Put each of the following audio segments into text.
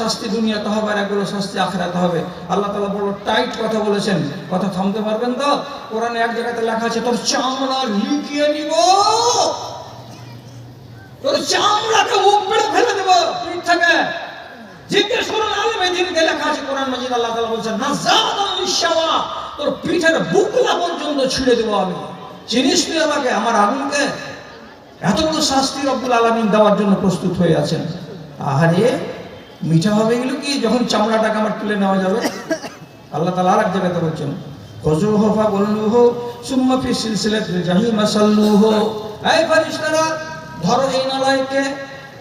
শাস্তি দুনিয়াতে হবে আর একগুলো শাস্তি আখিরাতে হবে। আল্লাহ তাআলা বড় টাইট কথা বলেছেন, কথা থামতে পারবেন তো? কোরআনে এক জায়গাতে লেখা আছে তোর চামড়া লিখিয়ে নিব, তোর চামড়াকে উপড়ে ফেলে দেব পিঠ থেকে। জিজ্ঞেস করুন আলেমে দিনকে লেখা আছে কোরআন মাজিদ, আল্লাহ তাআলা বলেছেন নাযাদান লিশাওয়া, তোর পিঠের বুকলা পর্যন্ত ছিঁড়ে দেব আমি। চিনিস তুই আমাকে, আমার আগুনকে? এত বড় শাস্তি রব্বুল আলামিন দেওয়ার জন্য প্রস্তুত হয়ে আছেন। আহারে মিঠা হবে এগুলো কি, যখন চামড়াটাকে আমার তুলে নেওয়া যাবে। আল্লাহ তাআলা আরেক জায়গাতে বলছেন খুযুহু ফাগুল্লুহু সুম্মা ফি সিলসিলাতিল জাহিমা সাল্লুহু, এই ফেরেশতারা ধরো এই নালায়কে,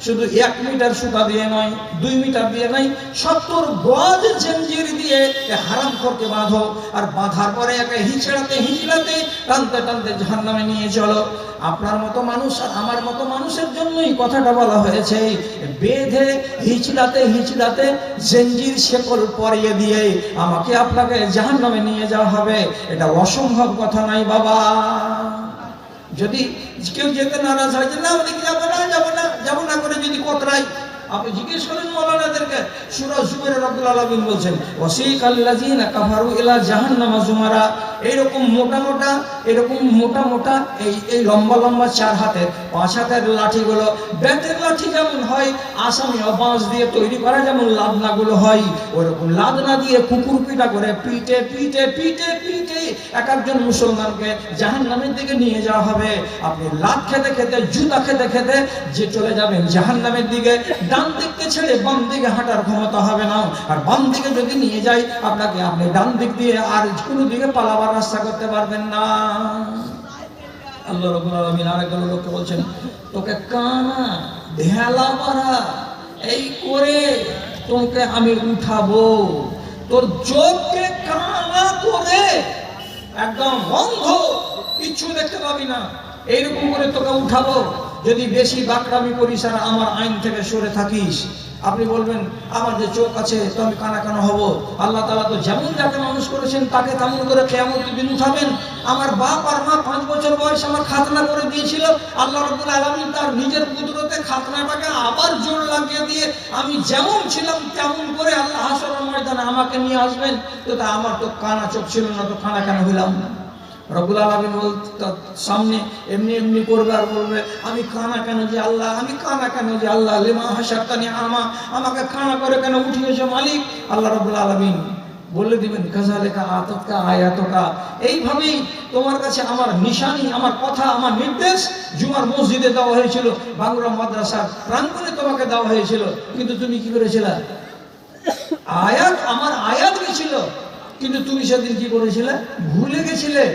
শুধু 1 মিটার সুতা দিয়ে নয়, 2 মিটার দিয়ে নয়, 70 গজ জঞ্জির দিয়ে হারামখোরকে বাঁধো, আর বাঁধার পরে একে হিচড়াতে হিচড়াতে টানতে টানতে জাহান্নামে নিয়ে চলো। আপনার মতো মানুষ আর আমার মতো মানুষের জন্যই কথাটা বলা হয়েছে, বেঁধে হিচড়াতে হিচড়াতে জঞ্জির শেকল পরিয়ে দিয়ে আমাকে আপনাকে জাহান্নামে নিয়ে যাওয়া হবে। এটা অসম্ভব কথা নাই বাবা। যদি কেউ যেতে নারাজ হয় যে না ওদিকে যাবো না যাবো না যাবো না করে যদি কোতরাই, আপনি জিজ্ঞেস করেন মাওলানাদেরকে, সূরা জুমারে রব্বুল আলামিন বলছেন ওয়াসিকাল্লাযিনা কাফারু ইলা জাহান্নামা জুমারা, এরকম মোটা মোটা এই লম্বা লম্বা 4 হাতের 5 হাতের লাঠিগুলো, ব্যাটের লাঠি যেমন হয় আসামি বাঁশ দিয়ে তৈরি করা যেমন লাদনাগুলো হয়, ওরকম লাদনা দিয়ে কুকুর পিটা করে পিটে পিটে পিটে পিটে এক একজন মুসলমানকে জাহান্নামের দিকে নিয়ে যাওয়া হবে। আপনি লাত খেতে খেতে জুতা খেতে খেতে যে চলে যাবেন জাহান্নামের দিকে। ডান দিককে ছেড়ে বাম দিকে হাঁটার ক্ষমতা হবে না, আর বাম দিকে যদি নিয়ে যাই আপনাকে, আপনি ডান দিক দিয়ে আর কোনো দিকে পালাবার রাস্তা করতে পারবেন না। আল্লাহ রাব্বুল আলামিন আরেকজন লোককে বলছেন তোকে কানা ঢেলা মারা এই করে তোকে আমি উঠাবো, তোর চোখকে কানা করে একদম বন্ধ, কিচ্ছু দেখতে পাবি না, এইরকম করে তোকে উঠাবো। যদি বেশি বাকরামি করিস আর আমার আইন থেকে সরে থাকিস, আপনি বলবেন আমার যে চোখ আছে তো আমি কানা কেন হব? আল্লাহ তাআলা তো যেমন যাকে মানুষ করেছেন তাকে তেমন করে কিয়ামতের দিন উঠাবেন। আমার বাপ আর মা 5 বছর বয়সে আমার খাতনা করে দিয়েছিল, আল্লাহ রাব্বুল আলামিন তার নিজের কুদরতে খাতনাটাকে আবার জোর লাগিয়ে দিয়ে আমি যেমন ছিলাম তেমন করে আল্লাহ হাশরের ময়দানে আমাকে নিয়ে আসবেন। তো তা আমার তো কানা চোখ ছিল না, তো কানা কেন হইলাম? রব্বুল আলামিন সামনে এমনি এমনি করবে আর বলবে আমি কানা কেন যে আল্লাহ, আমি কানা কেন যে আল্লাহ, লিমা হাশারতানি আমা, আমাকে কানা করে কেন উঠিয়েছো মালিক? আল্লাহ রাব্বুল আলামিন বলে দিবেন কাযালিকা আতাতকা আয়াতুকা, এইভাবেই তোমার কাছে আমার নিশানি, আমার কথা, আমার নির্দেশ জুমার মসজিদে দেওয়া হয়েছিল, বাংলা মাদ্রাসার প্রাঙ্গণে তোমাকে দেওয়া হয়েছিল, কিন্তু তুমি কি করেছিলে? আয়াত, আমার আয়াত গেছিল, কিন্তু তুমি সেদিন কি করেছিলে? ভুলে গেছিলে।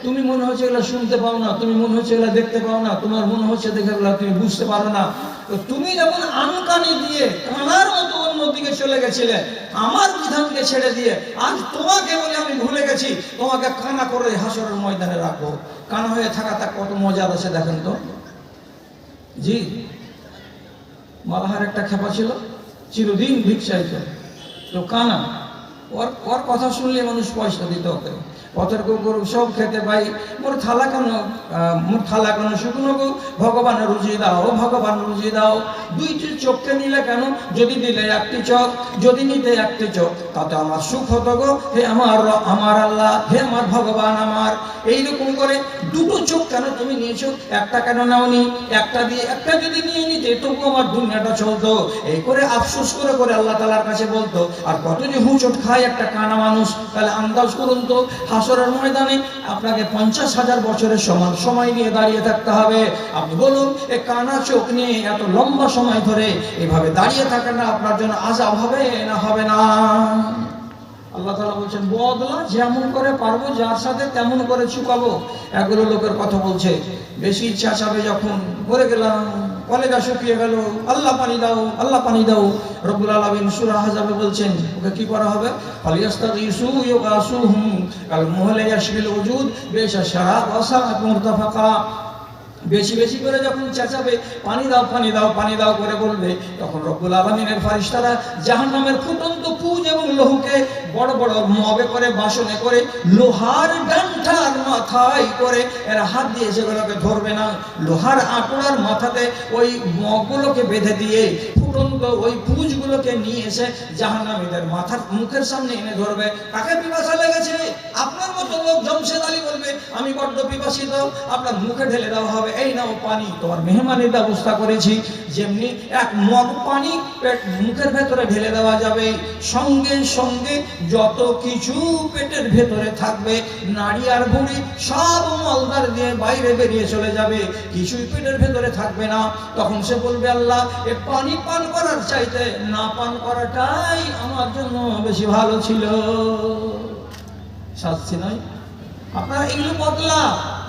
তুমি মনে হচ্ছে এগুলো শুনতে পাও না, তুমি মনে হচ্ছে এগুলো দেখতে পাও না, তোমার মনে হচ্ছে দেখে এগুলো তুমি বুঝতে পারো না। তো তুমি যখন আনকানি দিয়ে কানার মতো অন্যদিকে চলে গেছিলে আমার বিধানকে ছেড়ে দিয়ে, আজ তোমাকে বলে আমি ভুলে গেছি, তোমাকে কানা করে হাসরের ময়দানে রাখবো। কানা হয়ে থাকাটা কত মজার আছে দেখেন তো। জি মালাহার একটা খেপা ছিল, চিরদিন ভিক্ষাইত, তো কানা, ওর কথা শুনলে মানুষ পয়সা দিত ওকে, পথের কুকুর সব খেতে পাই, মোর থালা কেন শুকনো গো, ভগবান রুজি দাও, ভগবান রুজি দাও। 2টি চোখকে নিলে কেন? যদি দিলে 1টি চোখ, যদি নিতে 1টি চোখ, তাতে আমার সুখ হতো গো। হে আমার আল্লাহ, হে আমার ভগবান আমার, এইরকম করে 2টো চোখ কেন তুমি নিয়েছো, একটা কেন নাওনি? একটা দিয়ে একটা যদি নিয়ে নিতে তবু আমার দুনিয়াটা চলতো। এই করে আফসোস করে করে আল্লাহ তাআলার কাছে বলতো। আর কত যে হুঁচট খায় একটা কানা মানুষ, তাহলে আন্দাজ করুন তো, হাসরের ময়দানে আপনাকে 50,000 বছরের সমান সময় নিয়ে দাঁড়িয়ে থাকতে হবে। আপনি বলুন এই কানা চোখ নিয়ে এত লম্বা সময় ধরে এভাবে দাঁড়িয়ে থাকাটা আপনার জন্য আযাব হবে না হবে না? আল্লাহ তাআলা বলছেন বদলা যেমন করে পারবো, যার সাথে তেমন করে চুকাবো। এগুলো লোকের কথা বলছে, বেশি ইচ্ছা চাবে যখন মরে গেলাম, কলেজা শুকিয়ে গেল, আল্লাহ পানি দাও, আল্লাহ পানি দাও। রব্বুল আলামিন সূরা আহজাবে বলছেন ওকে কি করা হবে? ফালিয়াস্তাগীসু ইউগাসুহুম কাল মুহলি ইয়াশবিল ওজুদ বিশা শারাব ওয়াসাআত মুরতাফাকা। বেশি বেশি করে যখন চেঁচাবে পানি দাও পানি দাও পানি দাও করে বলবে, তখন রব্বুল আলামিনের ফেরেশতারা জাহান্নামের ফুটন্ত পুঁজ এবং লৌহকে বড় বড় মগে করে, বাসনে করে, লোহার ডান্ডার মাথায় করে এরা হাত দিয়ে সেগুলোকে ধরবে না, লোহার আঁটুড়ার মাথাতে ওই মগগুলোকে বেঁধে দিয়ে ফুটন্ত পর্যন্ত ওই পুঁজগুলোকে নিয়ে এসে জাহান্নামীদের মাথার মুখের সামনে এনে ধরবে। কাকে পিপাসা লেগেছে? আপনার মতো লোক জমশেদ আলী বলবে আমি বড্ড পিপাসিত, আপনার মুখে ঢেলে দেওয়া হবে, এই নাও পানি, তোমার মেহমানির ব্যবস্থা করেছি। যেমনি এক মগ পানি মুখের ভেতরে ঢেলে দেওয়া যাবে, সঙ্গে সঙ্গে যত কিছু পেটের ভেতরে থাকবে নাড়ি আর বুড়ি সব মলদার দিয়ে বাইরে বেরিয়ে চলে যাবে, কিছুই পেটের ভেতরে থাকবে না। তখন সে বলবে আল্লাহ, এ পানি পান করার চাইতে না পান করাটাই আমার জন্য বেশি ভালো ছিল। শাস্তি নয়? আপনারা এগুলো বদলা।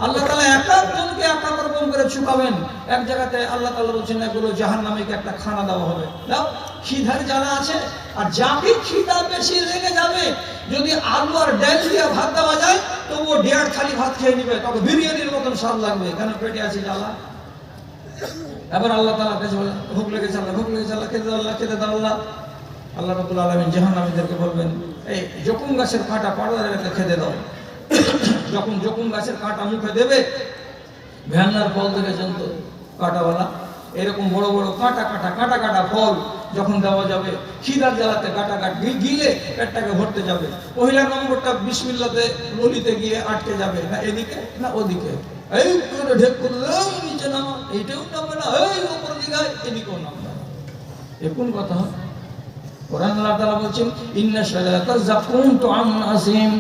আল্লাহ তাআলা এক একজনকে এক এক রকম করে চুকাবেন। এক জায়গাতে আল্লাহ তাআলা বলছেন এগুলো জাহান্নামীকে একটা খানা দেওয়া হবে, দাও খিদার জ্বালা আছে। আর যাকে খিদা বেশি লেগে যাবে, যদি আলু আর ডাল দিয়ে ভাত দেওয়া যায় তো ও 1.5 থালি ভাত খেয়ে নিবে, তবে বিরিয়ানির মতন স্বাদ লাগবে, কেন পেটে আছে জ্বালা। এবার আল্লাহ তাআলা কাছে বলেন ভুক লেগেছে আল্লাহ, ভুক লেগেছে আল্লাহ, খেতে দাও আল্লাহ, খেতে দাও আল্লাহ। আল্লাহ রাব্বুল আলামিন জাহান্নামীদেরকে বলবেন এই জকুম গাছের কাঁটা পাড়াদেরকে খেতে দাও। যখন জকুম গাছের কাঁটা মুখে দেবে, ভ্যানার ফল দেখেছেন তো কাঁটাওয়ালা, এরকম বড় বড় কাঁটা কাঁটা কাঁটা কাঁটা ফল যখন দেওয়া যাবে, খিদার জ্বালাতে কাঁটা কাট গিলে পেটটাকে ভরতে যাবে, পহিলা নম্বরটা বিসমিল্লাতে ললিতে গিয়ে আটকে যাবে, না এদিকে না ওদিকে, এই করে ঢেক করে দাও নিচে নামা, এইটাও নামবে না, এই উপর দিকে এদিকেও নামবে না। এ কোন কথা? কোরআন আল্লাহ তাআলা বলছেন ইন্না শাজারাতাজ যাকুম তুআমুন আসিম।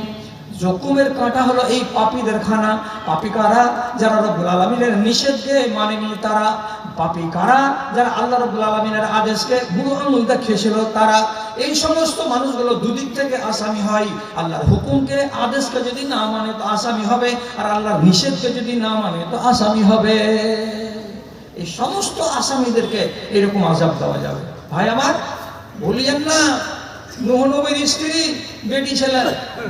জকুমের কাঁটা হলো এই পাপীদের খানা। পাপী কারা? যারা রব্বুল আলামিনের নিষেধকে মানেনি তারা। পাপী কারা? যারা আল্লাহ রব্বুল আলামিনের আদেশকে বুড়ো আঙুল দেখিয়েছিল তারা। এই সমস্ত মানুষগুলো দুদিক থেকে আসামি হয়। আল্লাহর হুকুমকে আদেশকে যদি না মানে তো আসামি হবে, আর আল্লাহর নিষেধকে যদি না মানে তো আসামি হবে। এই সমস্ত আসামিদেরকে এরকম আযাব দেওয়া যাবে। ভাই আমার, বলিয়েন না নূহ নবীর স্ত্রী বেটি ছেলে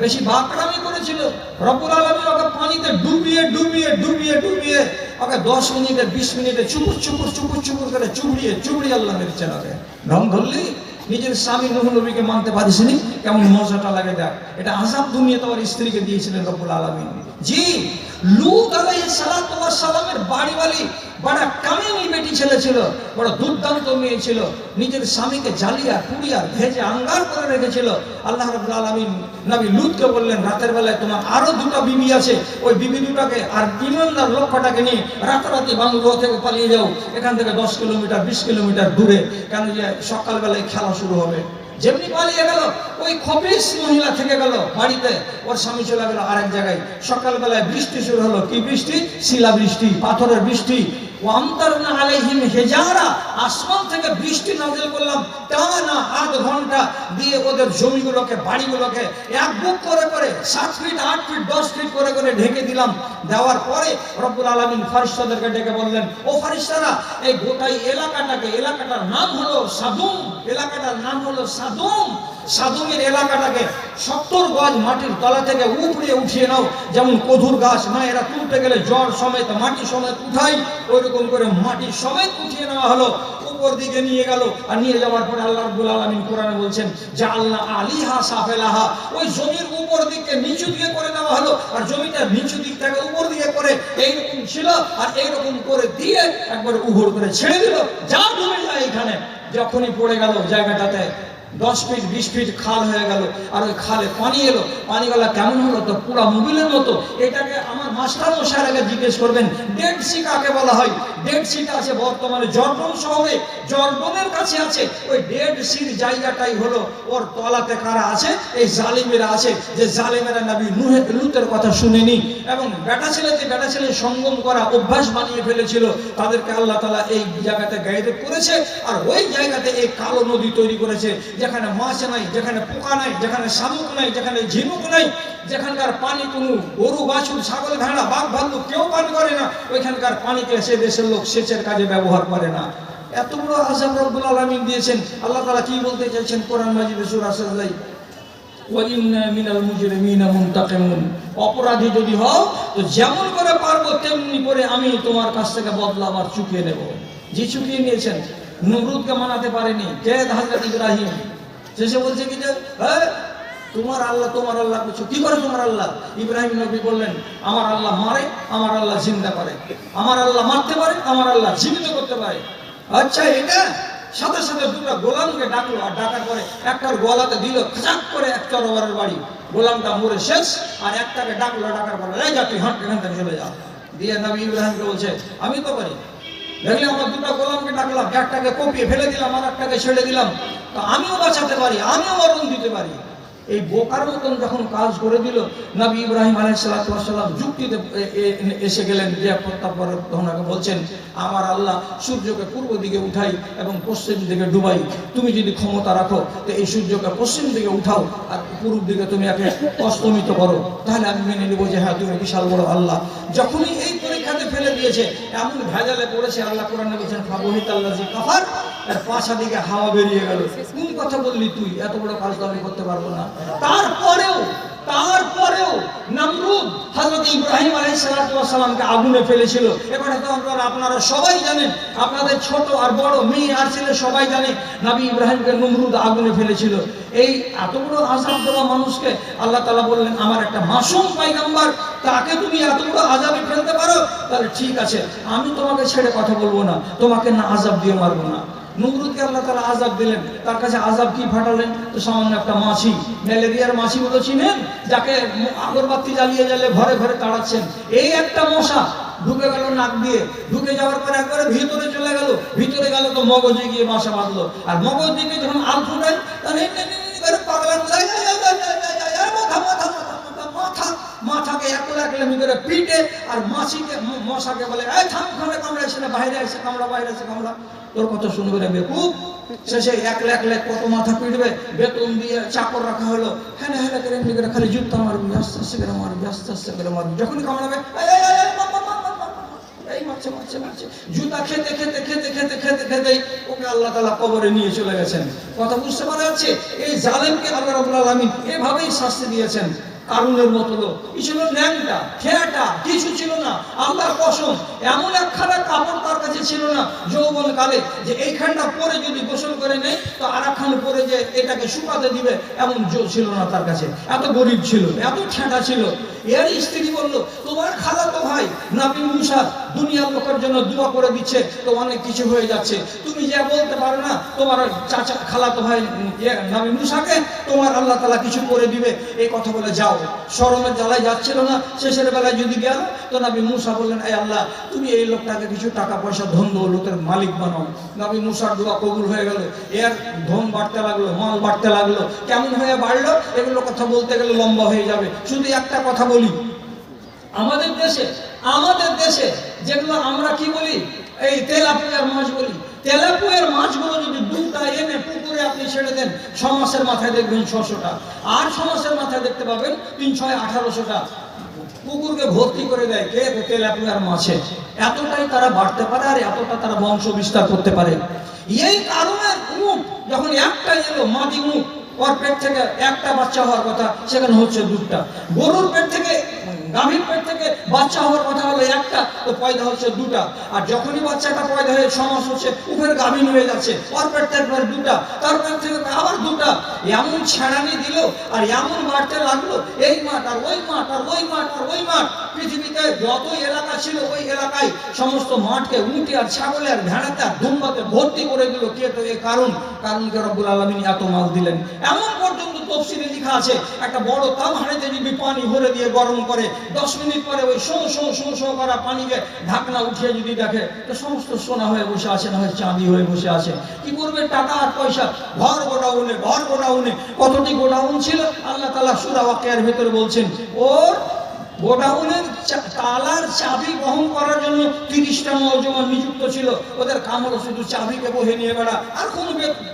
বেশি বাকরামি করেছিল, রব্বুল আলামিন ওকে পানিতে ডুবিয়ে ডুবিয়ে ডুবিয়ে ডুবিয়ে ওকে 10 মিনিটে 20 মিনিটে চুপুর চুপুর চুপুর চুপুর করে চুবড়িয়ে চুবড়িয়ে আল্লাহ মেরেছেন ওকে। ঢং ধরলি নিজের স্বামী নূহ নবীকে মানতে পারিসনি, কেমন মজাটা লাগে দেখ। এটা আযাব দুনিয়াতে ওর স্ত্রীকে দিয়েছিলেন রব্বুল আলামিন। জি, লূত আলাইহিস সালাতু ওয়াস সালামের বাড়িওয়ালি বড় কামিনী বেটি ছেলে ছিল, বড় দুর্দান্ত মেয়ে ছিল, নিজের স্বামীকে জ্বালিয়া পুড়িয়া ভেজে আঙ্গার করে রেখেছিল। আল্লাহ রাব্বুল আলামিন নবী লূতকে বললেন রাতের বেলায় তোমার আরো 2টা বিবি আছে, ওই বিবি দুটাকে আর ইমানদার লোকটাকে নিয়ে রাতারাতি বাংলো থেকে পালিয়ে যাও, এখান থেকে 10 কিলোমিটার 20 কিলোমিটার দূরে, কেন যে সকালবেলায় খেলা শুরু হবে। যেমনি পালিয়ে গেল, ওই খবিস মহিলা থেকে গেল বাড়িতে, ওর স্বামী চলে গেল আরেক জায়গায়। সকালবেলায় বৃষ্টি শুরু হলো, কি বৃষ্টি? শিলা বৃষ্টি, পাথরের বৃষ্টি। ওয়ামতারনা আলাইহিম হিজারা, আসমান থেকে বৃষ্টি নাযিল করলাম টানা 8 ঘন্টা দিয়ে ওদের জমিগুলোকে বাড়িগুলোকে এক বুক করে করে 7 ফিট 8 ফিট 10 ফিট করে করে ঢেকে দিলাম। দেওয়ার পরে রব্বুল আলামিন ফেরেশতাদেরকে ডেকে বললেন, ও ফেরেশতারা, এই গোটাই এলাকাটার নাম হলো সাদুম, এলাকাটার নাম হলো সাদুম। সাদুমের এলাকাটাকে 70 গজ মাটির তলা থেকে উপড়ে উঠিয়ে নাও, যেমন কদুর গাছ মায়েরা তুলতে গেলে জ্বর সমেত মাটি সমেত উঠাই, ওইরকম করে মাটি সমেত উঠিয়ে নেওয়া হলো, উপর দিকে নিয়ে গেল। আর নিয়ে যাওয়ার পরে আল্লাহ রাব্বুল আলামিন কোরআনে বলছেন জাআলনা আলিহা সাফেলাহা, ওই জমির উপর দিকে নিচু দিকে করে দেওয়া হলো, আর জমিটা নিচু দিক থেকে উপর দিকে করে এইরকম ছিল, আর এইরকম করে দিয়ে একবার উঘড় করে ছেড়ে দিল, যা ডুবে যায় এখানে। যখনই পড়ে গেল জায়গাটাতে 10 ফিট 20 ফিট খাল হয়ে গেল, আর ওই খালে পানি এলো। পানিগুলা কেমন হলো? তো পুরা মোবিলের মতো। এটাকে আমার মাস্টার মশাইয়ের আগে জিজ্ঞেস করবেন ডেড সি কাকে বলা হয়। ডেড সিটা আছে বর্তমানে জর্ডন শহরে, জর্ডনের কাছে আছে। ওই ডেড সির জায়গাটাই হলো ওর তলাতে কারা আছে? এই জালিমেরা আছে, যে জালিমেরা নবী লূতের কথা শুনেনি এবং বেটা ছেলে সঙ্গম করা অভ্যাস বানিয়ে ফেলেছিল, তাদেরকে আল্লাহ তাআলা এই জায়গাতে গায়েব করেছে। আর ওই জায়গাতে এই কালো নদী তৈরি করেছে, যেখানে মাছ নাই, যেখানে পোকা নাই, যেখানে শামুক নাই, যেখানে ঝিনুক নাই, যেখানকার পানি কোনো গরু বাছুর ছাগল ভেড়া বাঘ ভাল্লুক কেউ পান করে না, ওইখানকার পানিকে সে দেশের লোক সেচের কাজে ব্যবহার করে না। এত বড় আযাব রব্বুল আলামিন দিয়েছেন। আল্লাহ তাআলা কি বলতে চাইছেন কোরআন মাজিদে সূরা সাজদায়? ওয়া ইন্না মিনাল মুজরিমিনা মুনতাকিমুন, অপরাধী যদি হও তো যেমন করে পারবো তেমনি করে আমি তোমার কাছ থেকে বদলা আবার চুকিয়ে নেব। যে চুকিয়ে নিয়েছেন, নমরুদকে মানাতে পারেনি, কে? হযরত ইব্রাহিম। শেষে বলছে কি যে তোমার আল্লাহ কিছু কি করে তোমার আল্লাহ? ইব্রাহিম নবী বললেন আমার আল্লাহ মারে, আমার আল্লাহ জিন্দা করে, আমার আল্লাহ মারতে পারে, আমার আল্লাহ জীবিত করতে পারে। আচ্ছা, এটা সাথে সাথে দুটো গোলামকে ডাকলো, আর ডাকার পরে একটার গলাতে দিল খাচাক করে এক তরবারের বাড়ি। গোলামটা মরে শেষ। আর একটাকে ডাকলো, ডাকার পরে এই যা তুই হাঁট, এখান থেকে চলে যা। দিয়ে নবী ইব্রাহিমকে বলছে আমি তো পারি, দেখলে আমার দুটো গোলামকে ডাকলাম, একটাকে কপিয়ে ফেলে দিলাম আর একটাকে ছেড়ে দিলাম, তো আমিও বাঁচাতে পারি, আমিও মরণ দিতে পারি। এই বোকার মতন যখন কাজ করে দিল, নবী ইব্রাহিম আলাইহিস সালাম যুক্তিতে এসে গেলেন। যে প্রত্যাবর্তনাকে বলছেন আমার আল্লাহ সূর্যকে পূর্ব দিকে উঠাই এবং পশ্চিম দিকে ডুবাই, তুমি যদি ক্ষমতা রাখো তো এই সূর্যকে পশ্চিম দিকে উঠাও আর পূর্ব দিকে তুমি একে অস্তমিত করো, তাহলে আমি মেনে নেবো যে হ্যাঁ তুমি বিশাল বড় আল্লাহ। যখনই এই পরীক্ষাতে ফেলে দিয়েছে, এমন ভেজালে পড়েছে, আল্লাহ কোরআনে বলছেন ফাবহিতাল্লাযী কাফার, এর পাশা দিকে হাওয়া বেরিয়ে গেল। কোন কথা বললি তুই, এত বড় কাজ তো আমি করতে পারবো না। তারপরেও নমরুদ হযরত ইব্রাহিম আলাইহিস সালামকে আগুনে ফেলেছিল। এবারে তো আপনারা সবাই জানেন, আপনাদের ছোট আর বড়, মেয়ে আর ছেলে সবাই জানে নবী ইব্রাহিমকে নমরুদ আগুনে ফেলেছিল। এই এত বড় আযাব দেওয়া মানুষকে আল্লাহ তাআলা বললেন আমার একটা মাসুম পয়গম্বর, তাকে তুমি এত বড় আযাবে ফেলতে পারো, তাহলে ঠিক আছে আমি তোমাকে ছেড়ে কথা বলবো না, তোমাকে না আযাব দিয়ে মারবো না। নমরুদকে আল্লাহ তাআলা আযাব দিলেন, তার কাছে আযাব কি ফাটালেন? তো সামান্য একটা মাছি, ম্যালেরিয়ার মাছি গুলো চিনেন, যাকে আগরবাতি জ্বালিয়ে জ্বালিয়ে ঘরে ঘরে তাড়াচ্ছেন। এই একটা মশা ঢুকে গেল নাক দিয়ে, ঢুকে যাওয়ার পর একবারে ভিতরে চলে গেল, ভিতরে গেল তো মগজে গিয়ে বাসা বাঁধলো। আর মগজ দিকে যখন আল ফুটায় তাহলে পাগলা মাথাকে একলে করে পিটে, আর মাছিকে মশাকে বলে এই থাম, ঘরে কামড়া, এসে বাইরে এসে কামড়া, বাইরে এসে কামড়া। তোর কথা শুনবে রে বেকুব, শেষে একলে কত মাথা পিটবে, বেতন দিয়ে চাকর রাখা হলো, হ্যাঁ হ্যাঁ করে এমনি করে খালি জুতা মারবি, আস্তে আস্তে করে মারবি, আস্তে আস্তে করে মারবি, যখনই কামড়াবে এই মারছে মারছে মারছে, জুতা খেতে খেতে খেতে খেতে খেতে খেতে ওকে আল্লাহ তাআলা কবরে নিয়ে চলে গেছেন। কথা বুঝতে পারা যাচ্ছে? এই জালেমকে আল্লাহ রাব্বুল আলামিন এভাবেই শাস্তি দিয়েছেন। কারুনের মতো লোক, কি ছিল ন্যাংটা খেয়াটা, কিছু ছিল না। আল্লাহর কসম, এমন একখানা কাপড় তার কাছে ছিল না যৌবন কালে যে এইখানটা পরে যদি গোসল করে নেই তো আর একখান পরে যে এটাকে শুকাতে দিবে, এমন জো ছিল না তার কাছে। এত গরিব ছিল, এত ঠেঁটা ছিল। এর স্ত্রী বলল তোমার খালাতো ভাই নবী মুসা দুনিয়ার লোকের জন্য দোয়া করে দিচ্ছে, তো অনেক কিছু হয়ে যাচ্ছে, তুমি যা বলতে পারো না তোমার চাচা খালাতো ভাই নবী মুসাকে তোমার আল্লাহ তাআলা কিছু করে দিবে, এই কথা বলে যাও। শরমের জ্বালায় যাচ্ছিল না, শেষের বেলায় যদি গেল তো নবী মুসা বললেন এই আল্লাহ তুমি এই লোকটাকে কিছু টাকা পয়সা ধন লোকের মালিক বানাও। নবী মুসার দোয়া কবুল হয়ে গেল, এর ধন বাড়তে লাগলো, মাল বাড়তে লাগলো। কেমন হয়ে বাড়লো এগুলো কথা বলতে গেলে লম্বা হয়ে যাবে। শুধু একটা কথা বলি, আমাদের দেশে যেগুলো আমরা কি বলি, এই তেলাপিয়ার মাছ বলি, তেলাপিয়ার মাছগুলো যদি দুটা এনে পুকুরে আপনি ছেড়ে দেন, 6 মাসের মাথায় দেখবেন 600টা, আর 6 মাসের মাথায় দেখতে পাবেন 3 6 1800টা পুকুরকে ভর্তি করে দেয়। কে? তেলাপিয়ার মাছে। এতটাই তারা বাড়তে পারে আর এতটা তারা বংশ বিস্তার করতে পারে। এই কারণে উট যখন একটা এলো, মাদি উট, ওর পেট থেকে একটা বাচ্চা হওয়ার কথা, সেখানে হচ্ছে 2টা। গরুর পেট থেকে, গাভীর পেট থেকে বাচ্চা হওয়ার কথা হলো একটা, তো পয়দা হচ্ছে 2টা। আর যখনই বাচ্চাটা পয়দা হয়ে 6 মাস হচ্ছে, উপরে গাভীন হয়ে যাচ্ছে, ওর পেট থেকে 2টা, তার পেট থেকে আবার 2টা। এমন ছেড়ানি দিল আর এমন বাড়তে লাগলো, এই মাঠ আর ওই মাঠ আর ওই মাঠ আর ওই মাঠ। পৃথিবীতে যত এলাকা ছিল ওই এলাকায় সমস্ত মাঠকে উটে আর ছাগলে আর ভেড়াতে আর দুম্বাতে ভর্তি করে দিল। কে? তো এই কারণকে রব্বুল আলামিন এত মাল দিলেন। এমন পর্যন্ত তফসিরে লেখা আছে, একটা বড় তাম হাঁড়িতে যদি পানি ভরে দিয়ে গরম করে 10 মিনিট পরে ওই শো করা পানিকে ঢাকনা উঠিয়ে যদি দেখে তো সমস্ত সোনা হয়ে বসে আছে, না হয় চাঁদি হয়ে বসে আছে। কি করবে? টাকা আর পয়সা, ঘর গোডাউনে। কতটি গোডাউন ছিল আল্লাহ তাআলা সূরা ওয়াকিয়ার ভিতরে বলছেন, ওর গোডাউনের তালার চাবি বহন করার জন্য 30টা নওজওয়ান নিযুক্ত ছিল। ওদের কাম হলো শুধু চাবিকে বহে নিয়ে বেড়া, আর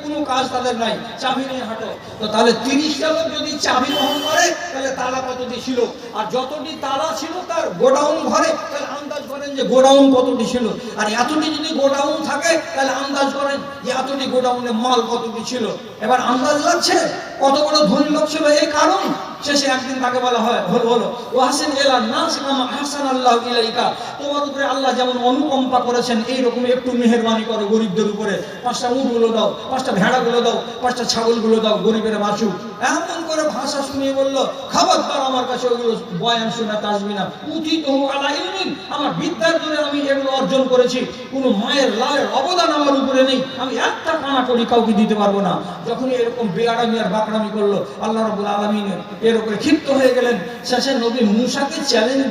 কোনো কাজ তাদের নাই, চাবি নিয়ে হাঁটো। তো তাহলে 30টা লোক যদি চাবি বহন করে তাহলে তালা কতটি ছিল? আর যতটি তালা ছিল তার গোডাউন ঘরে, তাহলে আন্দাজ করেন যে গোডাউন কতটি ছিল। আর এতটি যদি গোডাউন থাকে তাহলে আন্দাজ করেন যে এতটি গোডাউনে মাল কতটি ছিল। এবার আন্দাজ লাগছে কত বড় ধনী লোক ছিল। এই কারণ শেষে একদিন তাকে বলা হয় হলো ওয়াহসিন ইলা নাস কামা আহসানাল্লাহু ইলাইকা, তোমার উপরে আল্লাহ যেমন অনুকম্পা করেছেন এইরকম একটু মেহেরবানি করো গরিবদের উপরে, 5টা উটগুলো দাও, 5টা ভেড়াগুলো দাও, 5টা ছাগলগুলো দাও, গরিবের বাঁচুক। এমন করে ভাষা শুনিয়ে বললো খবরদার আমার কাছে ওইগুলো বয়ান শোনাতে আসবি না, উতিতহু আলা ইলমিন, আমার বিদ্যার জন্য আমি এগুলো অর্জন করেছি, কোনো মায়ের লালের অবদান আমার উপরে নেই, আমি একটা কানা করি কাউকে দিতে পারবো না। যখনই এরকম বেয়ারামি আর বাকরামি করলো আল্লাহ রাব্বুল আলামিন এর উপরে ক্ষিপ্ত হয়ে গেলেন। শেষে নবী মূসাকে চ্যালেঞ্জ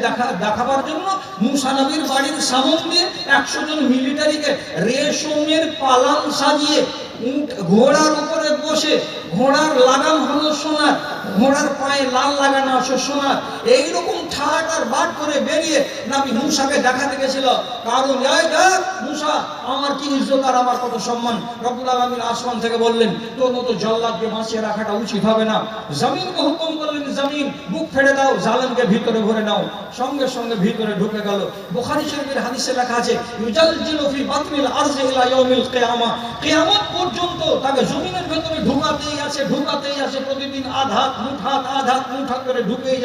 দেখাবার জন্য মূসা নবীর বাড়ির সামনে দিয়ে 100 জন মিলিটারিকে রেশমের পালান সাজিয়ে ঘোড়ার উপরে বসে, ঘোড়ার লাগাম হলো সোনার, ঘোড়ার পায়ে লাল লাগানো আছে সোনার, এইরকম ঠাট আর বাট করে বেরিয়ে নবী মূসাকে দেখাতে গেছিল। কারণ এই দেখ মূসা, আমার কি ইজ্জত আর আমার কত সম্মান। রব্বুল আলামিন আসমান থেকে বললেন তোর মতো জল্লাদকে বাঁচিয়ে রাখাটা উচিত হবে না। জমিনকে হুকুম করলেন জমিন বুক ফেড়ে দাও, জালেমকে ভিতরে ভরে নাও। সঙ্গে সঙ্গে ভিতরে ঢুকে গেল। বুখারী শরীফের হাদিসে লেখা আছে ইউজালজিলু ফি বাতনিল আরজি ইলা ইয়াউমিল কিয়ামা, কিয়ামত পর্যন্ত তাকে জমিনের ভিতরে ঢুকাতেই আছে, প্রতিদিন আধাত মুঠাত করে ঢুকেই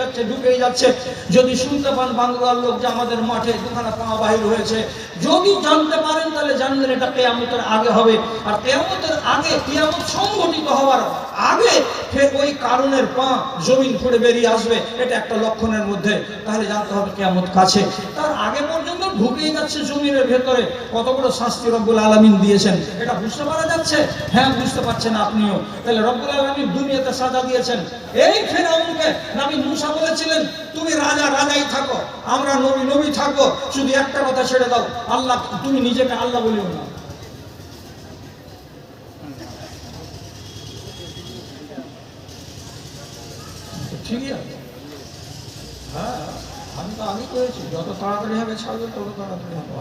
যাচ্ছে। যদি শুনতে পান বাংলার লোক যে আমাদের মাঠে দুখানা পা বাহির হয়েছে, যদি জানতে পারেন তাহলে জানবেন এটা কিয়ামতের আগে হবে। আর কিয়ামতের আগে, কিয়ামত সংঘটিত হওয়ার আগে ফের ওই কারণের পা জমিন ফুড়ে বেরিয়ে আসবে, এটা একটা লক্ষণের মধ্যে। তাহলে জানতে হবে কিয়ামত কাছে। তার আগে পর্যন্ত ঢুকেই যাচ্ছে জমিনের ভেতরে। কত বড় শাস্তি রব্বুল আলামিন দিয়েছেন এটা বুঝতে পারা যাচ্ছে? হ্যাঁ, বুঝতে পারছেন আপনিও। তাহলে রব্বুল আলামিন দুনিয়াতে সাজা দিয়েছেন। এই ফেরাউনকে নবী মূসা বলেছিলেন তুমি রাজাই থাকো, আমরা নবী থাকো, শুধু একটা কথা ছেড়ে দাও, আল্লাহ, তুমি নিজেকে আল্লাহ বলিও না। ঠিকই আছে, হ্যাঁ, আমি তো আগে করেছি, যত তাড়াতাড়ি হবে ছাড়বে তত তাড়াতাড়ি হবে।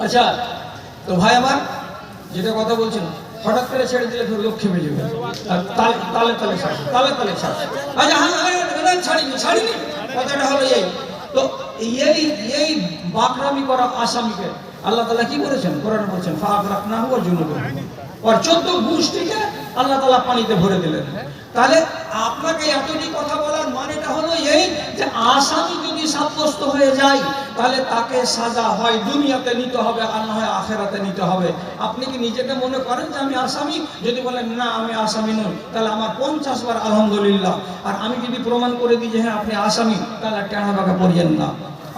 আচ্ছা, তো ভাই আমার যেটা কথা বলছেন, হঠাৎ করে ছেড়ে দিলে ফের লক্ষ্যে বেজে যাবে, তালে ছাড়ছে। আচ্ছা, হ্যাঁ, ছাড়িনি, কথাটা হলো এই। তো এই বাকরামি করা আসামিকে আল্লাহ তাআলা কি করেছেন? কোরআনে বলছেন ফাগরাকনাহু ওয়া জুনুবাহু, আর 14 গোষ্ঠীকে আল্লাহ তাআলা পানিতে ভরে দিলেন। তাহলে আপনাকে এতটি কথা বলার মানেটা হলো এই যে আসামি যদি সাব্যস্ত হয়ে যায় তাহলে তাকে সাজা হয় দুনিয়াতে নিতে হবে, আর না হয় আখেরাতে নিতে হবে। আপনি কি নিজেকে মনে করেন যে আমি আসামি? যদি বলেন না আমি আসামি নই, তাহলে আমার 50 বার আলহামদুলিল্লাহ। আর আমি যদি প্রমাণ করে দিই যে হ্যাঁ আপনি আসামি, তাহলে টেনা বাঁকা পড়িয়েন না।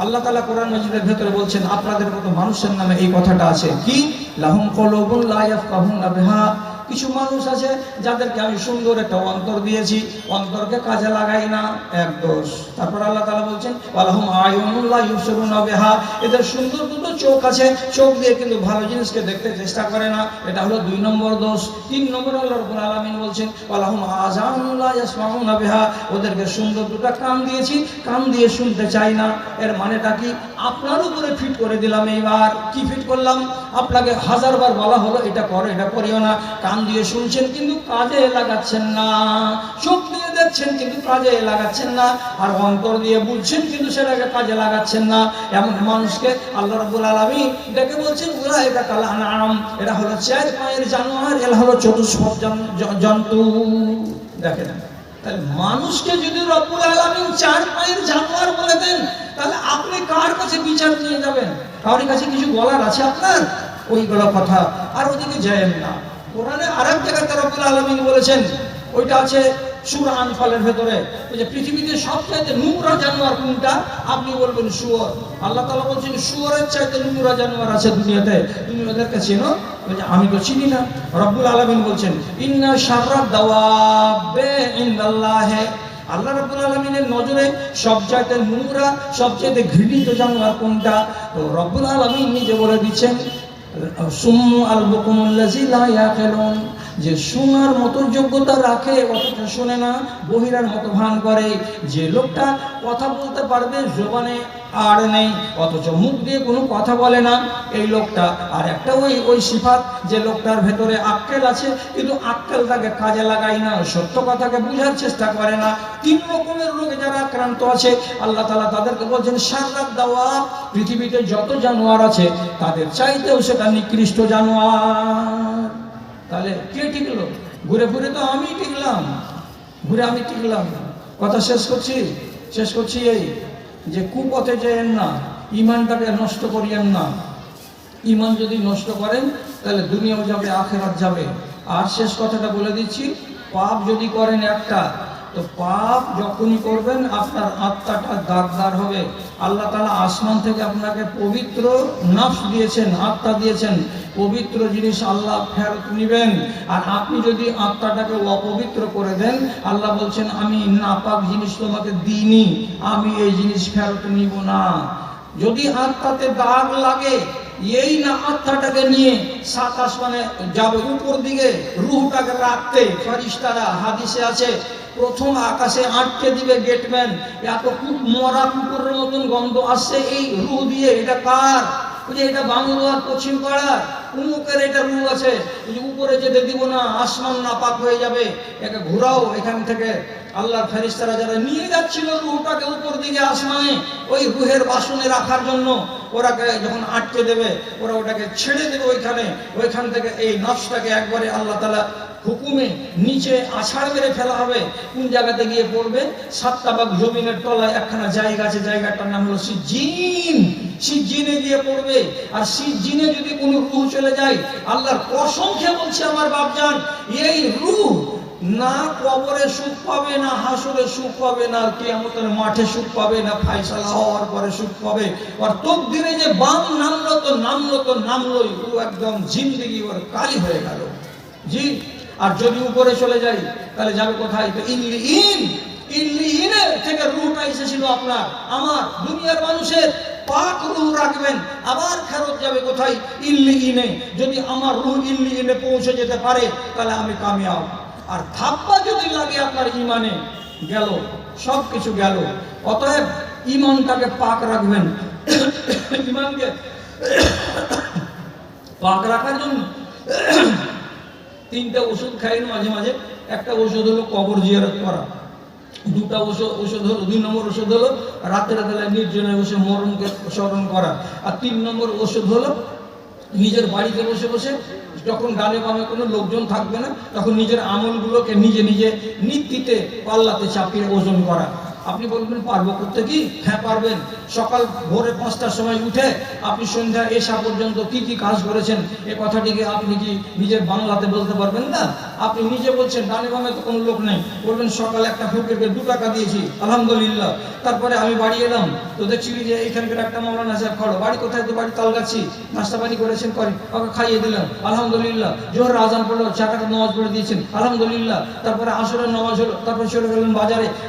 আল্লাহ তাআলা কোরআন মাজিদের ভেতরে বলছেন আপনাদের মতো মানুষের নামে এই কথাটা আছে কি লাহুম কুলুবুন লা ইয়াফকাহুনা বিহা, কিছু মানুষ আছে যাদেরকে আমি সুন্দর একটা অন্তর দিয়েছি, অন্তরকে কাজে লাগাই না, এক দোষ। তারপর আল্লাহ তাআলা বলছেন ওয়ালাহুম আয়ুনুন লা ইউবসিরুনা বিহা, এদের সুন্দর দুটো চোখ আছে, চোখ দিয়ে কিন্তু ভালো জিনিসকে দেখতে চেষ্টা করে না, এটা হলো 2 নম্বর দোষ। 3 নম্বর আল্লাহ রাব্বুল আলামিন বলছেন ওয়ালাহুম আযানুন লা ইয়াসমাউনা বিহা, ওদেরকে সুন্দর দুটো কান দিয়েছি, কান দিয়ে শুনতে চাই না। এর মানেটা কি? আপনার উপরে ফিট করে দিলাম। এইবার কি ফিট করলাম? আপনাকে 1000 বার বলা হলো এটা করো, এটা করিও না। কান দিয়ে শুনছেন কিন্তু কাজে লাগাচ্ছেন না, চোখ দিয়ে দেখছেন কিন্তু কাজে লাগাচ্ছেন না, আর অন্তর দিয়ে বুঝছেন কিন্তু সেটাকে কাজে লাগাচ্ছেন না। এমন মানুষকে আল্লাহ রাব্বুল আলামিন ডেকে বলছেন উলাইকা কাল আনআম, এরা হলো 4 পায়ের জানোয়ার, এরা হলো চতুষ্পদ জন্তু। দেখেন, তাহলে মানুষকে যদি রব্বুল আলামিন 4 পায়ের জানোয়ার বলে দেন, তাহলে আপনি কার কাছে বিচার নিয়ে যাবেন? কারোর কাছে কিছু বলার আছে আপনার? ওইগুলো কথা আর ওদিকে যায়েন না। কোরআনে আরেক জায়গায় রব্বুল আলামিন বলেছেন, ওইটা আছে সূরা আনফালের ভেতরে, ওই যে পৃথিবীতে সবচেয়ে নোংরা জানোয়ার কোনটা? আপনি বলবেন শুয়োর। আল্লাহ তাআলা বলছেন শুয়োরের চাইতে নোংরা জানোয়ার আছে দুনিয়াতে, তুমি ওদেরকে চেনো? বলছে আমি তো চিনি না। রব্বুল আলামিন বলছেন ইন্না শাররাদ দাওয়াবে ইনদাল্লাহি, আল্লাহ রাব্বুল আলামিনের নজরে সবচাইতে নোংরা, সবচাইতে ঘৃণিত জানোয়ার কোনটা? তো রব্বুল আলামিন নিজে বলে দিচ্ছেন সুম্মু আল বুকুমুল্লাযী লা ইয়াকিলুন, যে শোনার মতো যোগ্যতা রাখে অথচ শোনে না, বহিরার মতো ভান করে। যে লোকটা কথা বলতে পারবে জবানে আর নেই অথচ মুখ দিয়ে কোনো কথা বলে না, এই লোকটা। আর একটা ওই সিফাত, যে লোকটার ভেতরে আক্কেল আছে কিন্তু আক্কেলটাকে কাজে লাগায় না, সত্য কথাকে বোঝার চেষ্টা করে না। 3 রকমের রোগে যারা আক্রান্ত আছে আল্লাহ তাআলা তাদেরকে বলছেন শাররাদ দাওয়াব, পৃথিবীতে যত জানোয়ার আছে তাদের চাইতেও সেটা নিকৃষ্ট জানোয়ার। তাহলে কে টিকলো? ঘুরে ঘুরে তো আমি টিকলাম। ঘুরে আমি টিকলাম। কথা শেষ করছি এই যে কুপথে যেয়েন না, ইমানটাকে নষ্ট করিয়েন না। ইমান যদি নষ্ট করেন তাহলে দুনিয়াও যাবে, আখেরাত যাবে। আর শেষ কথাটা বলে দিচ্ছি, পাপ যদি করেন একটা, তো পাপ যখনই করবেন আপনার আত্মাটা দাগদার হবে। আল্লাহ তাআলা আসমান থেকে আপনাকে পবিত্র নফস দিয়েছেন, আত্মা দিয়েছেন, পবিত্র জিনিস আল্লাহ ফেরত নেবেন। আর আপনি যদি আত্মাটাকে অপবিত্র করে দেন, আল্লাহ বলছেন আমি নাপাক জিনিস তোমাকে দিইনি, আমি এই জিনিস ফেরত নিব না। যদি আত্মাতে দাগ লাগে, এই না আত্মাটাকে নিয়ে সাত আসমানে যাবে, উপর দিকে রূহটাকে রাখতে ফেরেশতারা, হাদিসে আছে প্রথম আকাশে আটকে দিবে গেটম্যান। এত মরা কুকুরের মতন গন্ধ আসছে এই রূহ দিয়ে। এটা কার? যে এটা বাংলার পশ্চিম পাড়ার উমুকের এটা রূহ আছে, উপরে যেতে দিব না, আসমান নাপাক হয়ে যাবে, একে ঘোরাও এখান থেকে। আল্লাহর ফেরেশতারা যারা নিয়ে যাচ্ছিল রূহটাকে উপর দিকে আসমানে, ওই রূহের বাসনে রাখার জন্য, ওরাকে যখন আটকে দেবে, ওরা ওটাকে ছেড়ে দেবে ওইখান থেকে এই নফসটাকে একবারে আল্লাহ তাআলা হুকুমে নিচে আছাড় মেরে ফেলা হবে। কোন জায়গাতে গিয়ে পড়বে? 7টা ভাগ জমিনের তলায় একখানা জায়গা আছে, জায়গাটার নাম হলো সিজ্জিন। সিজ্জিনে গিয়ে পড়বে। আর সিজ্জিনে যদি কোনো রূহ চলে যায়, আল্লাহর কসম খেয়ে বলছে আমার বাপজান, এই রূহ না কবরে সুখ পাবে, না হাসরে সুখ পাবে, না কিয়ামতের মাঠে সুখ পাবে, না ফায়সালা হওয়ার পরে সুখ পাবে। আর তকদিরে যে বাম নামলোই, ও একদম জিন্দেগি ওর কালি হয়ে গেল। জি। আর যদি উপরে চলে যাই তাহলে যাবে কোথায়? তো ইল্লিয়িনের থেকে রূহটা এসেছিল আপনার আমার দুনিয়ার মানুষের। পাক রূহ রাখবেন, আবার ফেরত যাবে কোথায়? ইল্লিয়িনে। যদি আমার রূহ ইল্লিয়িনে পৌঁছে যেতে পারে তাহলে আমি কামিয়াব। আর ধাপ্পা যদি লাগে আপনার ইমানে, গেল, সব কিছু গেল। অতএব ইমানটাকে পাক রাখবেন। ইমানকে পাক রাখার জন্য 3টা ওষুধ খাইন মাঝে মাঝে। একটা ওষুধ হলো কবর জিয়ারত করা, 2টা ওষুধ হলো, 2 নম্বর ওষুধ হলো রাতের বেলায় নির্জনে বসে মরণকে স্মরণ করা। আর 3 নম্বর ওষুধ হলো নিজের বাড়িতে বসে বসে, যখন ডানে বামে কোনো লোকজন থাকবে না, তখন নিজের আমলগুলোকে নিজে নীতিতে পাল্লাতে চাপিয়ে ওজন করা। আপনি বলবেন পারবো করতে? কি হ্যাঁ পারবেন। সকাল ভোরে 5টার সময় উঠে আপনি সন্ধ্যা এসা পর্যন্ত কি কি কাজ করেছেন, এ কথাটিকে আপনি কি নিজের বাংলাতে বলতে পারবেন না? আপনি নিজে বলছেন, ডানে বামে তো কোনো লোক নেই, বলবেন সকালে একটা ফকিরকে 2 টাকা দিয়েছি, আলহামদুলিল্লাহ। তারপরে আমি বাড়ি এলাম, তো দেখছি যে এইখানকার একটা মাওলানা সাহেব খাড়ো, বাড়ি কোথায়? তো বাড়ি তালগাছি, নাস্তা পানি করেছেন, ওকে খাইয়ে দিলাম, আলহামদুলিল্লাহ। জোহর আজান পড়লো, 4 টাকা নামাজ পড়ে দিয়েছেন, আলহামদুলিল্লাহ। তারপরে আসরের নামাজ হলো, তারপরে চলে গেলেন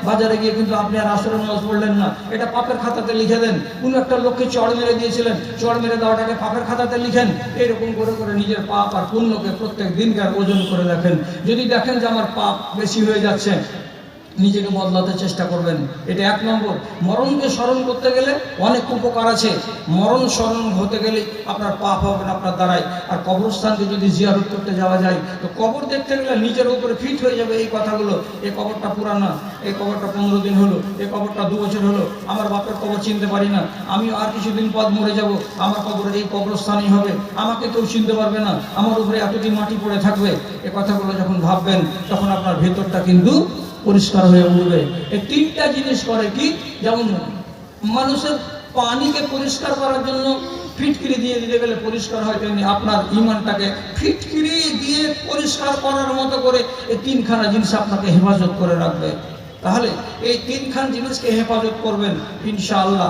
বাজারে গিয়ে কিন্তু আপনি আর আসরের নামাজ পড়লেন না। এটা পাপের খাতাতে লিখে দেন। কোন একটা লোককে চড় মেরে দিয়েছিলেন, চড় মেরে দেওয়াটাকে পাপের খাতাতে লিখেন। এইরকম করে করে নিজের পাপ আর পুণ্যকে প্রত্যেক দিনকার ওজন করে দেখেন। যদি দেখেন যে আমার পাপ বেশি হয়ে যাচ্ছে, নিজেকে বদলাতে চেষ্টা করবেন। এটা 1 নম্বর। মরণকে স্মরণ করতে গেলে অনেক উপকার আছে। মরণ স্মরণ হতে গেলে আপনার পাপ হবে না আপনার দ্বারাই। আর কবরস্থানকে যদি জিয়ারত করতে যাওয়া যায়, তো কবর দেখতে গেলে নিজের উপরে ফিট হয়ে যাবে এই কথাগুলো। এই কবরটা পুরানা, এই কবরটা 15 দিন হলো, এই কবরটা 2 বছর হলো, আমার বাপের কবর চিনতে পারি না, আমি আর কিছুদিন পর মরে যাব, আমার কবর এই কবরস্থানই হবে, আমাকে কেউ চিনতে পারবে না, আমার উপরে এতদিন মাটি পড়ে থাকবে। এই কথাগুলো যখন ভাববেন, তখন আপনার ভেতরটা কিন্তু পরিষ্কার হয়ে উঠবে। এই 3টা জিনিস করে কি, যেমন মানুষের পানিকে পরিষ্কার করার জন্য ফিটকিরি দিয়ে দিতে গেলে পরিষ্কার হয়, তেমনি আপনার ইমানটাকে ফিটকিরি দিয়ে পরিষ্কার করার মতো করে এই 3খানা জিনিস আপনাকে হেফাজত করে রাখবে। তাহলে এই 3খান জিনিসকে হেফাজত করবেন ইনশাআল্লাহ।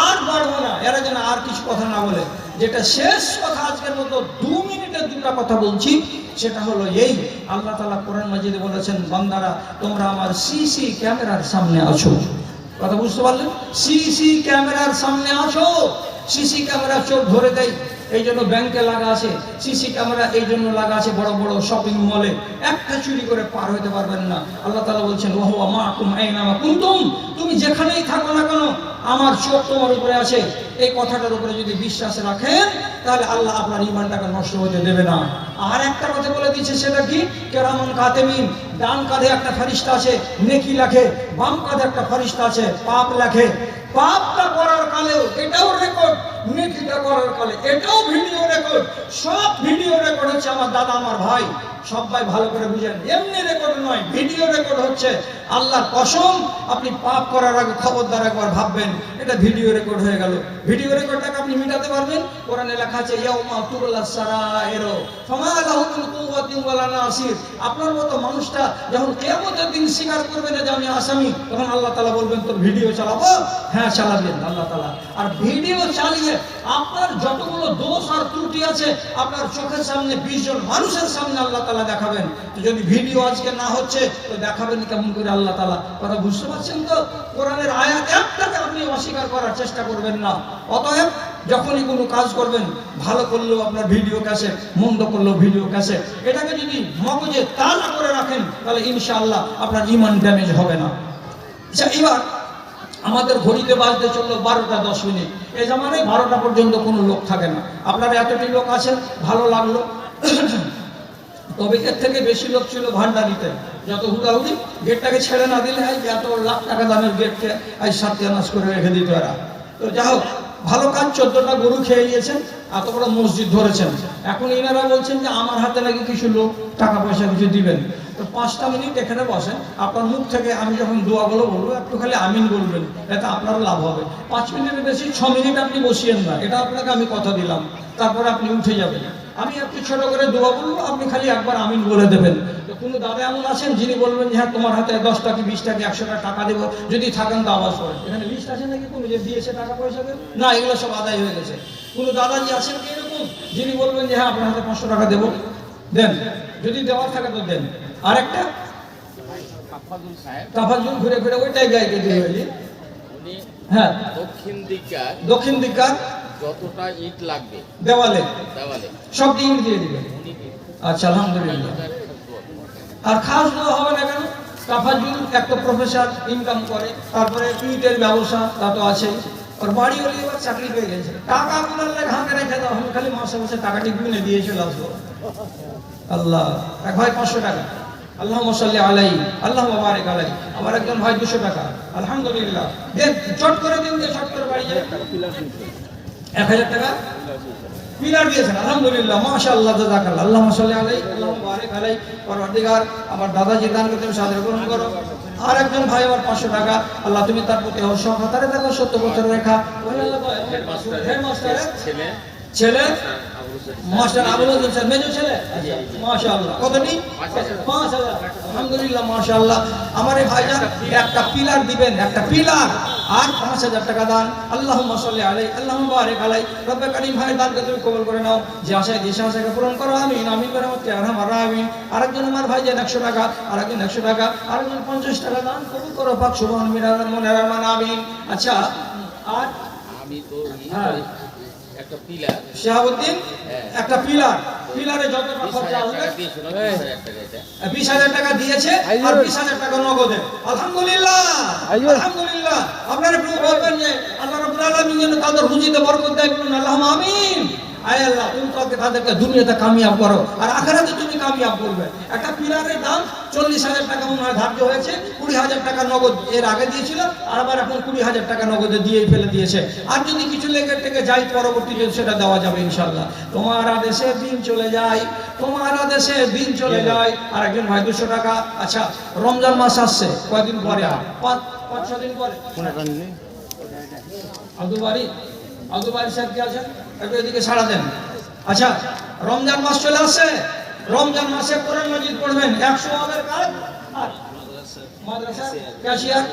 আর বাড়বো না, এরা যেন আর কিছু কথা না বলে। যেটা শেষ কথা আজকের মতো 2 মিনিটে 2টা কথা বলছি, সেটা হলো এই, আল্লাহ তাআলা কোরআন মাজিদে বলেছেন, বান্দারা তোমরা আমার সিসি ক্যামেরার সামনে আছো। কথা বুঝতে পারলেন? সিসি ক্যামেরার সামনে আছো। সিসি ক্যামেরা চোখ ধরে দেয়, এই জন্য ব্যাংকে লাগা আছে সিসি ক্যামেরা, এই জন্য লাগা আছে বড় বড় শপিং মলে। একটা চুরি করে পার হতে পারবেন না। আল্লাহ তাআলা বলছেন, ওয়া মাকুম আইনামা কুনতুম, তুমি যেখানেই থাকো না কেন আমার চোখ তোমার উপরে আছে। এই কথাটার উপরে যদি বিশ্বাস রাখেন, তাহলে আল্লাহ আপনার ঈমানটাকে নষ্ট হতে দেবে না। আর একটা কথা বলে দিয়েছে, সেটা কি? কিরামান কাতিবিন, ডান কাঁধে একটা ফেরেশতা আছে নেকি লেখে, বাম কাঁধে একটা ফেরেশতা আছে পাপ লেখে। পাপটা করার কালেও এটাও রেকর্ড, নেকিটা করার কালে এটাও ভিডিও রেকর্ড। সব ভিডিও রেকর্ড হচ্ছে আমার দাদা, আমার ভাই। সবাই ভালো করে বুঝেন, এমনি রেকর্ড নয়, ভিডিও রেকর্ড হচ্ছে। আল্লাহর কসম, আপনি পাপ করার আগে খবরদার একবার ভাববেন এটা ভিডিও রেকর্ড হয়ে গেল। ভিডিও রেকর্ডটাকে আপনি মিটাতে পারবেন? কোরআনে লেখা আছে ইয়াউমা তুবলাস সারাইরু ফামা লাহু মিন কুওয়াতিন ওয়ালা নাসির। আপনার মতো মানুষটা যখন কিয়ামতের দিন স্বীকার করবে না যে আমি আসামি, তখন আল্লাহ তাআলা বলবেন তোর ভিডিও চালাবো? হ্যাঁ চালাবেন আল্লাহ তাআলা। আর ভিডিও চালিয়ে আপনার যতগুলো দোষ আর ত্রুটি আছে আপনার চোখের সামনে 20 জন মানুষের সামনে আল্লাহ তাআলা দেখাবেন। তো যদি ভিডিও আজকে না হচ্ছে তো দেখাবেন কেমন করে আল্লাহ তাআলা? কথা বুঝতে পারছেন তো? কোরআনের আয়াত একটাকে আপনি অস্বীকার করার চেষ্টা করবেন না। অতএব যখনই কোনো কাজ করবেন, ভালো করলেও আপনার ভিডিও ক্যাসেট, মন্দ করলেও ভিডিও ক্যাসেট, এটাকে যদি মগজে তাজা করে রাখেন তাহলে ইনশাআল্লাহ আপনার ঈমান ড্যামেজ হবে না। আচ্ছা, এবার আমাদের ঘড়িতে বাজতে চললো 12টা 10 মিনিট। এই জামানায় 12টা পর্যন্ত কোনো লোক থাকে না। আপনারা এতটি লোক আছেন, ভালো লাগলো। তবে এর থেকে বেশি লোক ছিল ভান্ডারিতে। যত হুড়াহুড়ি, গেটটাকে ছেড়ে না দিলে এত লাখ টাকা দামের গেটকে সত্যানাশ করে রেখে দিত এরা। তো যাই হোক, ভালো কাজ, 14টা গরু খেয়ে নিয়েছেন, এত বড় মসজিদ ধরেছেন। এখন এনারা বলছেন যে আমার হাতে নাকি কিছু লোক টাকা পয়সা কিছু দিবেন। তো 5টা মিনিট এখানে বসেন, আপনার মুখ থেকে আমি যখন দোয়াগুলো বলবো একটু খালি আমিন বলবেন, এতে আপনারও লাভ হবে। 5 মিনিটের বেশি 6 মিনিট আপনি বসিয়েন না, এটা আপনাকে আমি কথা দিলাম। তারপরে আপনি উঠে যাবেন, আমি একটু ছোট করে দোয়া বলবো, আপনি খালি একবার আমিন বলে দেবেন। তো কোনো দাদা এমন আছেন যিনি বলবেন যে হ্যাঁ তোমার হাতে 10টা কি 20টা কি 100টা টাকা দেবো, যদি থাকেন তো আওয়াজ করেন। এখানে লিস্ট আছে নাকি কোনো যে দিয়েছে টাকা পয়সা দেবে? না, এগুলো সব আদায় হয়ে গেছে। কোনো দাদাজি আছেন কি এরকম যিনি বলবেন যে হ্যাঁ আপনার হাতে 500 টাকা দেবো? দেন, যদি দেওয়ার থাকে তো দেন। আরেকটা তাফাজুল ঘুরে ঘুরে ওইটাই গাইকে দিয়ে হয়েছে। হ্যাঁ, দক্ষিণ দিককার যতটা ইট লাগবে দেওয়ালে দেওয়ালে সব ইট দিয়ে দিবেন। আচ্ছা, আলহামদুলিল্লাহ। আর খাস দেওয়া হবে না কেন? তাফাজুল একটা প্রফেসর, ইনকাম করে, তারপরে ইটের ব্যবসা তা তো আছেই। ওর বাড়ি হলে এবার চাকরি পেয়ে গেছে, টাকা গুলালে ঘাঁকে রেখে দাও, আমি খালি মাসে মাসে টাকাটি গুনে দিয়ে চলে আসবো। আল্লাহ, এক ভাই 500 টাকা, আল্লাহুম্মা সাল্লি আলাইহি, আল্লাহুম্মা বারিক আলাইহি। আমার একজন ভাই 200 টাকা, আলহামদুলিল্লাহ। দেন, চট করে দিন, যে চট করে বাড়ি যায়। 1000 টাকা পিলার দিয়েছেন, আলহামদুলিল্লাহ, মাশাআল্লাহ, জাযাকাল্লাহ, আল্লাহুম্মা সাল্লি আলাইহি, আল্লাহুম্মা বারিক আলাইহি। পরওয়ারদিগার, আমার দাদাজি দান করতে সাদরে গ্রহণ করো। আর একজন ভাই আমার 500 টাকা, আল্লাহ তুমি তার প্রতি অসংখ্যতারে দেখো, 70 বছর রেখা। হেডমাস্টারের ছেলে master Abul Hasan sir, major ছেলে, মাশাআল্লাহ। কতটি? 5000। আলহামদুলিল্লাহ, মাশাআল্লাহ। আমার এই ভাইজান একটা পিলার দিবেন, একটা পিলার, আর 5000 টাকা দান। আল্লাহুম্মা সাল্লি আলাইহি, আল্লাহুম্মা বারিক আলাইহি। রব্বে কারীম, ভাই দানকে তুমি কবুল করে নাও, যে আশায় দিশা আশাকে পূরণ করো, আমিন আমিন বিরহমাতিকা ইয়া আরহামার রাহিমিন। আরেকজন আমার ভাইজান 100 টাকা, আরেকজন 100 টাকা, আরেকজন 50 টাকা দান কবুল করো পাক সুবহান মিনাল মুনার রহমান আমিন। আচ্ছা, আর আমি তো হ্যাঁ একটা পিলার শাহাবুদ্দিন, একটা পিলার, পিলারে যত টাকা খরচা হবে 20,000 টাকা দিয়েছে, আর 20,000 টাকা নগদে। আলহামদুলিল্লাহ, আলহামদুলিল্লাহ। আপনারা একটু বলবেন যে আল্লাহ রাব্বুল আলামিন যেন তাদের রুজিতে বরকত দেয়, বলুন আল্লাহুম্মা আমিন। আয় আল্লাহ, তুমি তাদেরকে দুনিয়াতে কামিয়াব করো, আর আখিরাতে তুমি কামিয়াব করবে। একটা পিলারের দাম 40,000 টাকা মনে হয় ধার্য হয়েছে, 20,000 টাকা নগদ এর আগে দিয়েছিল, আর আবার এখন 20,000 টাকা নগদে দিয়েই ফেলে দিয়েছে। আর যদি কিছু লেগে থেকে যাই পরবর্তীতে সেটা দেওয়া যাবে ইনশাআল্লাহ। তোমার আদেশে দিন চলে যায়, তোমার আদেশে দিন চলে যায়। আর একজন ভাই 200 টাকা। আচ্ছা, রমজান মাস আসছে কয়দিন পরে? 5-6 দিন পরে। আব্দুল বাড়ি সাহেব কি আছেন? একটু এদিকে সাড়া দেন। আচ্ছা, রমজান মাস চলে আসছে, রমজান মাসে কোরআন মাজিদ পড়বেন, 100 ওয়াবের কাজ। আর মাদ্রাসা ক্যাশিয়ার,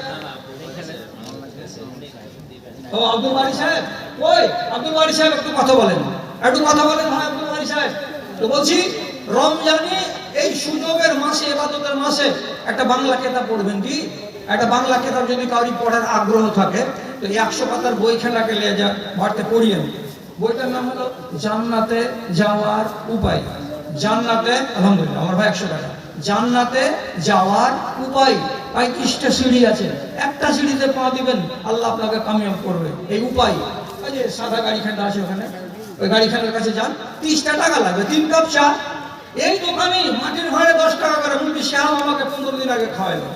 ও আব্দুল বাড়ি সাহেব, ওই আব্দুল বাড়ি সাহেব একটু কথা বলেন, একটু কথা বলেন ভাই আব্দুল বাড়ি সাহেব। তো বলছি, রমজানে এই সুযোগের মাসে, ইবাদতের মাসে একটা বাংলা কিতাব পড়বেন। কি একটা বাংলা কিতাব যদি কাউরি পড়ার আগ্রহ থাকে তো 100 পাতার বইখানাকে নিয়ে যা বাড়তে পড়িয়েন। বইটার নাম হলো জান্নাতে যাওয়ার উপায়। জান্নাতে, আলহামদুলিল্লাহ, আমার ভাই 100 টাকা। জান্নাতে যাওয়ার উপায়। 35টা সিঁড়ি আছে, একটা সিঁড়িতে পা দিবেন, আল্লাহ আপনাকে কামিয়াব করবে। এই উপায়, ওই যে সাদা গাড়িখানটা আছে ওখানে, ওই গাড়িখানের কাছে যান, 30টা টাকা লাগবে, 3 কাপ চা। এই দোকানে মাটির ভাড়ে 10 টাকা করে, মুরগি শ্যাম আমাকে 15 দিন আগে খাওয়াইলো।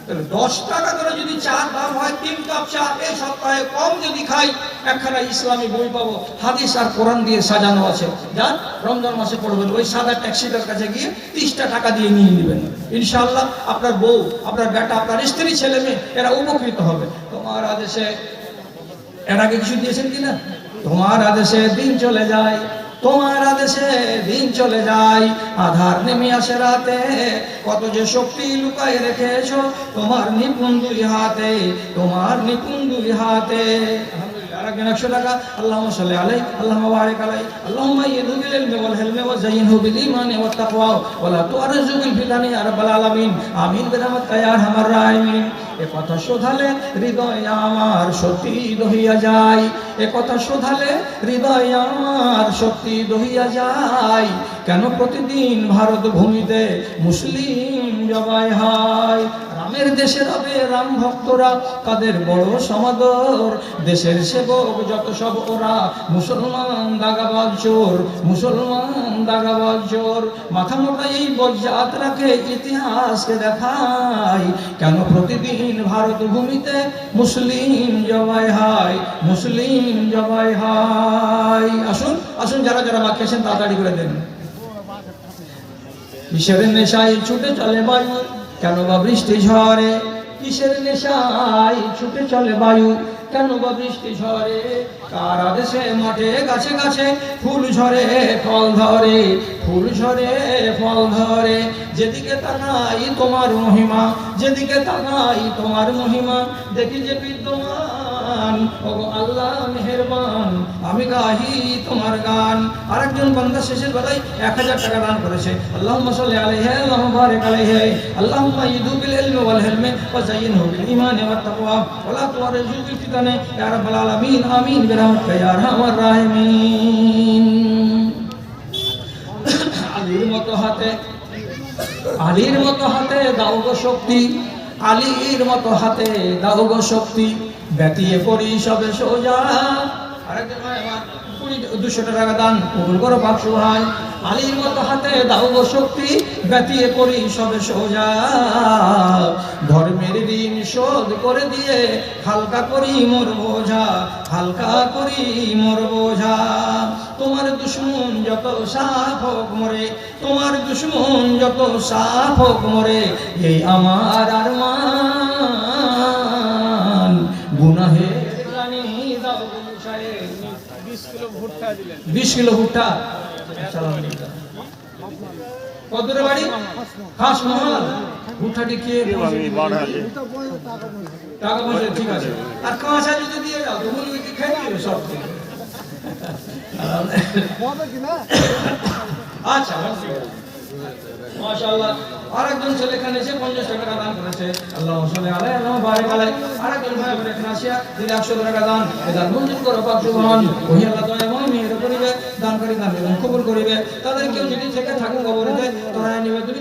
তাহলে 10 টাকা করে যদি চার দাম হয়, 3 কাপ চা এই সপ্তাহে কম যদি খাই, একখানা ইসলামী বই পাবো, হাদিস আর কোরআন দিয়ে সাজানো আছে। যান রমজান মাসে পড়বেন, ওই সাদা ট্যাক্সিটার কাছে গিয়ে 30টা টাকা দিয়ে নিয়ে নেবেন। ইনশাআল্লাহ আপনার বউ, আপনার বেটা, আপনার স্ত্রী, ছেলে মেয়ে এরা উপকৃত হবে। তোমার আদেশে, এর আগে কিছু দিয়েছেন কিনা? তোমার আদেশে দিন চলে যায়, তোমার আদেশে দিন চলে যায়, আধার নেমে আসে রাতে, কত যে শক্তি লুকায় রেখেছো তোমার নিপুণ দুই হাতে, তোমার নিপুণ দুই হাতে। আরেকজন 100 টাকা। আল্লাহুম্মা সাল্লি আলাইহি আল্লাহুম্মা বারিক আলাইহি আল্লাহুম্মা ইয়্যিদু বিল ইলমি ওয়াল হিলমি ওয়া যায়্যিনহু বিল ঈমানি ওয়াত তাকওয়া ওয়া লা তু'রিজু বিল ফিতানি ইয়া রাব্বাল আলামিন। আমিন বিরহমাতিকা ইয়া আরহামার রাহিমিন। এ কথা শোধালে হৃদয় আমার সত্যি দহিয়া যায়, এ কথা শোধালে হৃদয় আমার সত্যি দহিয়া যায়, কেন প্রতিদিন ভারত ভূমিতে মুসলিম জবাই হয়। রামের দেশে রবে রাম ভক্তরা, তাদের বড় সমাদর, দেশের সেবক যত সব ওরা, মুসলমান দাগাবাজ চোর, মুসলমান দাগাবাজ চোর। মাথা মোটা এই বজ্জাত রাখে ইতিহাসকে দেখায়, কেন প্রতিদিন ভারত ভূমিতে মুসলিম জবাই হয়, মুসলিম জবাই হয়। আসুন আসুন, যারা যারা বাকি আছেন তাড়াতাড়ি করে দেন। কিসের নেশায় ছুটে চলে বায়ু, কেন বা বৃষ্টি ঝরে, কিসের নেশায় ছুটে চলে বায়ু, কেন বা বৃষ্টি ঝরে, কার আদেশে মাঠে গাছে গাছে ফুল ঝরে ফল ধরে, ফুল ঝরে ফল ধরে। যেদিকে তাকাই তোমার মহিমা, যেদিকে তাকাই তোমার মহিমা, দেখি যে বিদ্যমান ওগো আল্লাহ মেহেরবান, আমি গাহি তোমার গান। আরেকজন বান্দা শেষের বেলায় 1000 টাকা দান করেছে। আল্লাহুম্মা সাল্লি আলাইহি আল্লাহুম্মা বারিক আলাইহি আল্লাহুম্মা ইয়্যিদু বিল ইলমি ওয়াল হিলমি ওয়া যায়্যিনহু বিল ঈমানি ওয়াত তাকওয়া ওয়া লা তু'রিজু বিল ফিতানি ইয়া রাব্বাল আলামিন। আমিন বিরহমাতিকা ইয়া আরহামার রাহিমিন। আলীর মতো হাতে, আলীর মতো হাতে দাও গো শক্তি, আলীর মতো হাতে দাও গো শক্তি, ব্যতিয়ে করি সবে সোজা। আরেকজন ভাই আমার 200 টাকা দান কবুল করো পাক সুবহান। আলীর মতো হাতে দাও গো শক্তি, ব্যতিয়ে করি সবে সোজা, ধর্মের ঋণ শোধ করে দিয়ে হালকা করি মোর বোঝা, হালকা করি মোর বোঝা। তোমার দুশমন যত সাফ হোক মরে, তোমার দুশমন যত সাফ হোক মরে, এই আমার আরমান। গুনাহের গ্লানি দাও গো মুছায়ে, 20 কিলো ভুট্টা। কত বাড়ি? খাস মহল। ভুট্টাটি কে টাকা পয়সা ঠিক আছে, আর কাঁচা যদি দিয়ে যাও তো বলবে কি খাই দিবে সব। আচ্ছা মাশাআল্লাহ। আরেকজন ছেলে এখানে এসে 50 টাকা দান করেছে। আল্লাহুম্মা সাল্লি আলাইহি আল্লাহুম্মা বারিক আলাইহি। আরেকজন ভাই বলে এখানে আসিয়া 100 টাকা দান, এদান মঞ্জুর করো পাক সুবহান। ওহি আল্লাহ দয়া এবং মেহের করিবে, দানকারী দান এবং কবুল করিবে। তাদের কেউ যদি থেকে থাকুক কবরেতে তোরা নিবে, তুমি